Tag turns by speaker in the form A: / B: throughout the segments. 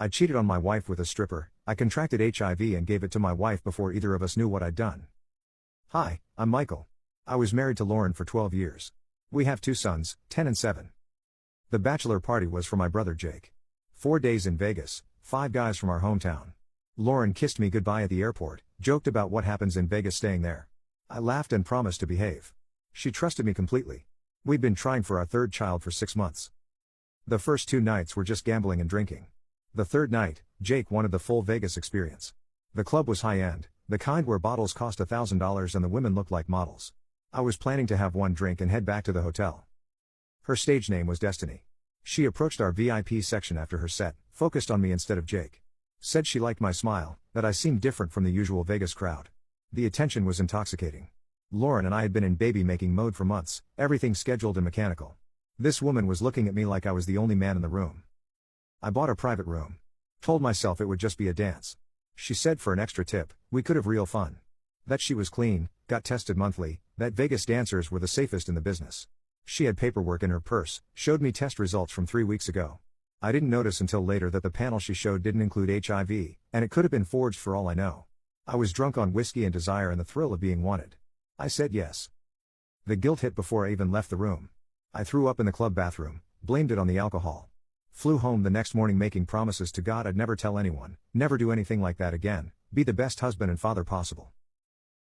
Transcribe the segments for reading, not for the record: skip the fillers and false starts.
A: I cheated on my wife with a stripper, I contracted HIV and gave it to my wife before either of us knew what I'd done. Hi, I'm Michael. I was married to Lauren for 12 years. We have 2 sons, 10 and 7. The bachelor party was for my brother Jake. 4 days in Vegas, 5 guys from our hometown. Lauren kissed me goodbye at the airport, joked about what happens in Vegas staying there. I laughed and promised to behave. She trusted me completely. We'd been trying for our 3rd child for 6 months. The first 2 nights were just gambling and drinking. The 3rd night, Jake wanted the full Vegas experience. The club was high-end, the kind where bottles cost $1,000 and the women looked like models. I was planning to have 1 drink and head back to the hotel. Her stage name was Destiny. She approached our VIP section after her set, focused on me instead of Jake. Said she liked my smile, that I seemed different from the usual Vegas crowd. The attention was intoxicating. Lauren and I had been in baby-making mode for months, everything scheduled and mechanical. This woman was looking at me like I was the only man in the room. I bought a private room. Told myself it would just be a dance. She said for an extra tip, we could have real fun. That she was clean, got tested monthly, that Vegas dancers were the safest in the business. She had paperwork in her purse, showed me test results from 3 weeks ago. I didn't notice until later that the panel she showed didn't include HIV, and it could have been forged for all I know. I was drunk on whiskey and desire and the thrill of being wanted. I said yes. The guilt hit before I even left the room. I threw up in the club bathroom, blamed it on the alcohol. Flew home the next morning making promises to God I'd never tell anyone, never do anything like that again, be the best husband and father possible.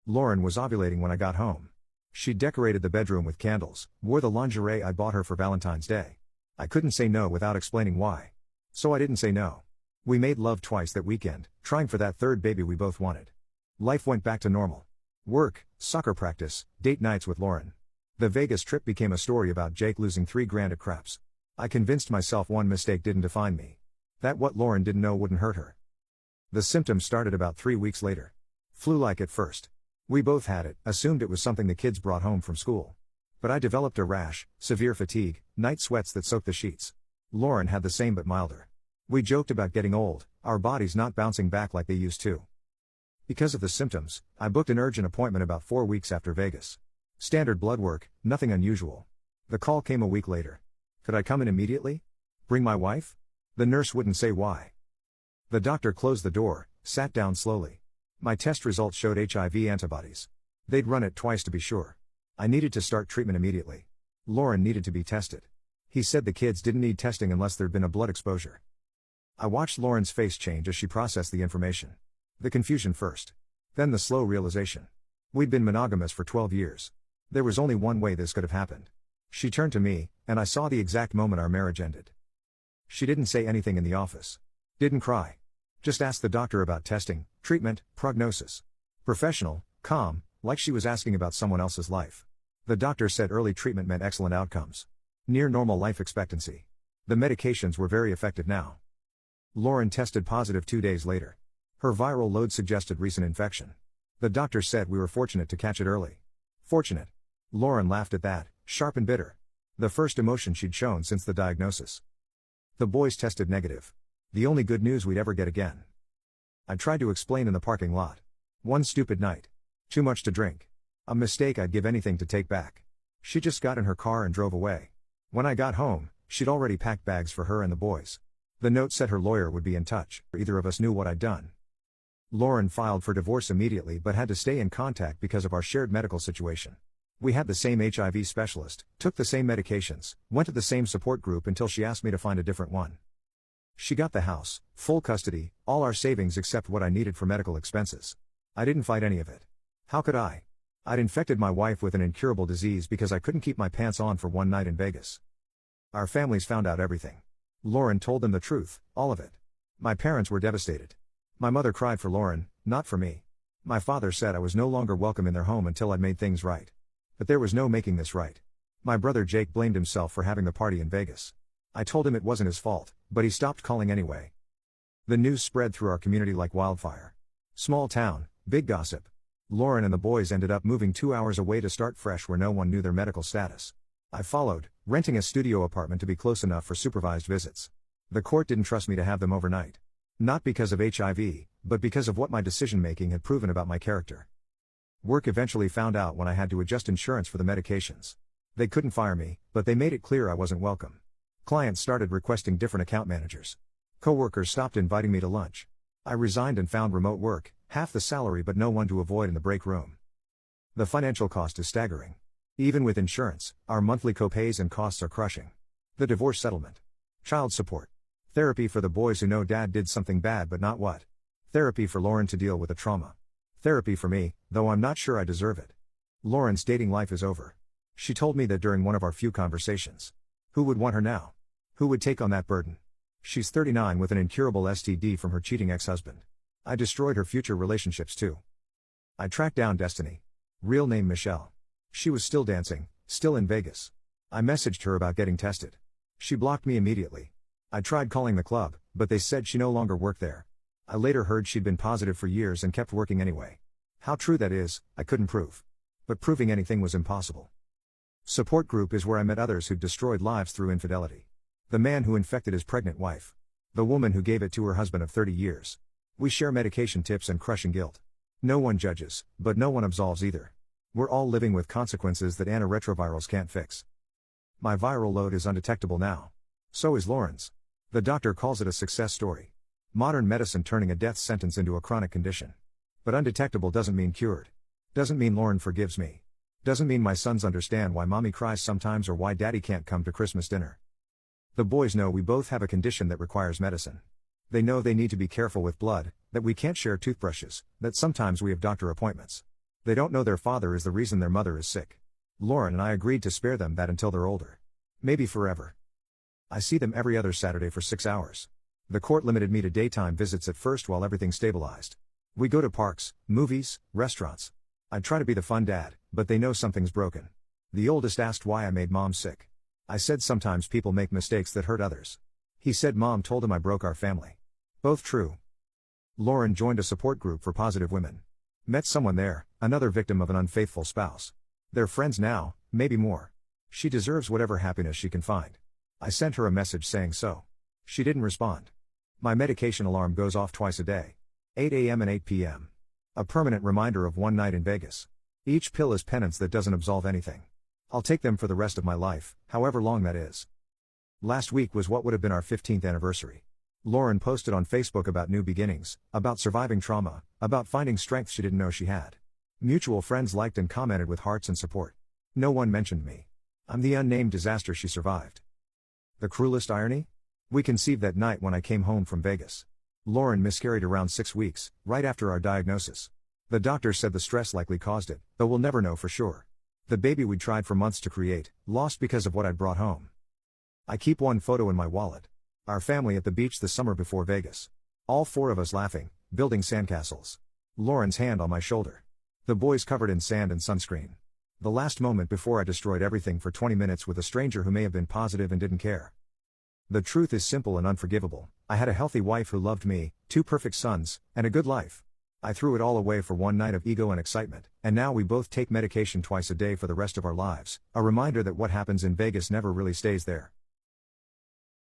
A: Lauren was ovulating when I got home. She decorated the bedroom with candles, wore the lingerie I bought her for Valentine's Day. I couldn't say no without explaining why. So I didn't say no. We made love twice that weekend, trying for that 3rd baby we both wanted. Life went back to normal. Work, soccer practice, date nights with Lauren. The Vegas trip became a story about Jake losing $3,000 at craps. I convinced myself one mistake didn't define me. That what Lauren didn't know wouldn't hurt her. The symptoms started about 3 weeks later. Flu-like at first. We both had it, assumed it was something the kids brought home from school. But I developed a rash, severe fatigue, night sweats that soaked the sheets. Lauren had the same but milder. We joked about getting old, our bodies not bouncing back like they used to. Because of the symptoms, I booked an urgent appointment about 4 weeks after Vegas. Standard blood work, nothing unusual. The call came a week later. Could I come in immediately? Bring my wife? The nurse wouldn't say why. The doctor closed the door, sat down slowly. My test results showed HIV antibodies. They'd run it twice to be sure. I needed to start treatment immediately. Lauren needed to be tested. He said the kids didn't need testing unless there'd been a blood exposure. I watched Lauren's face change as she processed the information. The confusion first. Then the slow realization. We'd been monogamous for 12 years. There was only one way this could have happened. She turned to me, and I saw the exact moment our marriage ended. She didn't say anything in the office. Didn't cry. Just asked the doctor about testing, treatment, prognosis. Professional, calm, like she was asking about someone else's life. The doctor said early treatment meant excellent outcomes. Near normal life expectancy. The medications were very effective now. Lauren tested positive 2 days later. Her viral load suggested recent infection. The doctor said we were fortunate to catch it early. Fortunate. Lauren laughed at that, sharp and bitter. The first emotion she'd shown since the diagnosis. The boys tested negative. The only good news we'd ever get again. I tried to explain in the parking lot. One stupid night. Too much to drink. A mistake I'd give anything to take back. She just got in her car and drove away. When I got home, she'd already packed bags for her and the boys. The note said her lawyer would be in touch. Either of us knew what I'd done. Lauren filed for divorce immediately but had to stay in contact because of our shared medical situation. We had the same HIV specialist, took the same medications, went to the same support group until she asked me to find a different one. She got the house, full custody, all our savings except what I needed for medical expenses. I didn't fight any of it. How could I? I'd infected my wife with an incurable disease because I couldn't keep my pants on for one night in Vegas. Our families found out everything. Lauren told them the truth, all of it. My parents were devastated. My mother cried for Lauren, not for me. My father said I was no longer welcome in their home until I'd made things right. But there was no making this right. My brother Jake blamed himself for having the party in Vegas. I told him it wasn't his fault, but he stopped calling anyway. The news spread through our community like wildfire. Small town, big gossip. Lauren and the boys ended up moving 2 hours away to start fresh where no one knew their medical status. I followed, renting a studio apartment to be close enough for supervised visits. The court didn't trust me to have them overnight. Not because of HIV, but because of what my decision-making had proven about my character. Work eventually found out when I had to adjust insurance for the medications. They couldn't fire me, but they made it clear I wasn't welcome. Clients started requesting different account managers. Coworkers stopped inviting me to lunch. I resigned and found remote work, half the salary but no one to avoid in the break room. The financial cost is staggering. Even with insurance, our monthly copays and costs are crushing. The divorce settlement. Child support. Therapy for the boys who know dad did something bad but not what. Therapy for Lauren to deal with the trauma. Therapy for me, though I'm not sure I deserve it. Lauren's dating life is over. She told me that during one of our few conversations. Who would want her now? Who would take on that burden? She's 39 with an incurable STD from her cheating ex-husband. I destroyed her future relationships too. I tracked down Destiny. Real name Michelle. She was still dancing, still in Vegas. I messaged her about getting tested. She blocked me immediately. I tried calling the club, but they said she no longer worked there. I later heard she'd been positive for years and kept working anyway. How true that is, I couldn't prove. But proving anything was impossible. Support group is where I met others who'd destroyed lives through infidelity. The man who infected his pregnant wife. The woman who gave it to her husband of 30 years. We share medication tips and crushing guilt. No one judges, but no one absolves either. We're all living with consequences that antiretrovirals can't fix. My viral load is undetectable now. So is Lauren's. The doctor calls it a success story. Modern medicine turning a death sentence into a chronic condition. But undetectable doesn't mean cured. Doesn't mean Lauren forgives me. Doesn't mean my sons understand why mommy cries sometimes or why daddy can't come to Christmas dinner. The boys know we both have a condition that requires medicine. They know they need to be careful with blood, that we can't share toothbrushes, that sometimes we have doctor appointments. They don't know their father is the reason their mother is sick. Lauren and I agreed to spare them that until they're older. Maybe forever. I see them every other Saturday for 6 hours. The court limited me to daytime visits at first while everything stabilized. We go to parks, movies, restaurants. I try to be the fun dad, but they know something's broken. The oldest asked why I made mom sick. I said sometimes people make mistakes that hurt others. He said mom told him I broke our family. Both true. Lauren joined a support group for positive women. Met someone there, another victim of an unfaithful spouse. They're friends now, maybe more. She deserves whatever happiness she can find. I sent her a message saying so. She didn't respond. My medication alarm goes off twice a day. 8 a.m. and 8 p.m. A permanent reminder of one night in Vegas. Each pill is penance that doesn't absolve anything. I'll take them for the rest of my life, however long that is. Last week was what would have been our 15th anniversary. Lauren posted on Facebook about new beginnings, about surviving trauma, about finding strength she didn't know she had. Mutual friends liked and commented with hearts and support. No one mentioned me. I'm the unnamed disaster she survived. The cruelest irony? We conceived that night when I came home from Vegas. Lauren miscarried around 6 weeks, right after our diagnosis. The doctor said the stress likely caused it, though we'll never know for sure. The baby we'd tried for months to create, lost because of what I'd brought home. I keep one photo in my wallet. Our family at the beach the summer before Vegas. All 4 of us laughing, building sandcastles. Lauren's hand on my shoulder. The boys covered in sand and sunscreen. The last moment before I destroyed everything for 20 minutes with a stranger who may have been positive and didn't care. The truth is simple and unforgivable. I had a healthy wife who loved me, 2 perfect sons, and a good life. I threw it all away for one night of ego and excitement, and now we both take medication twice a day for the rest of our lives, a reminder that what happens in Vegas never really stays there.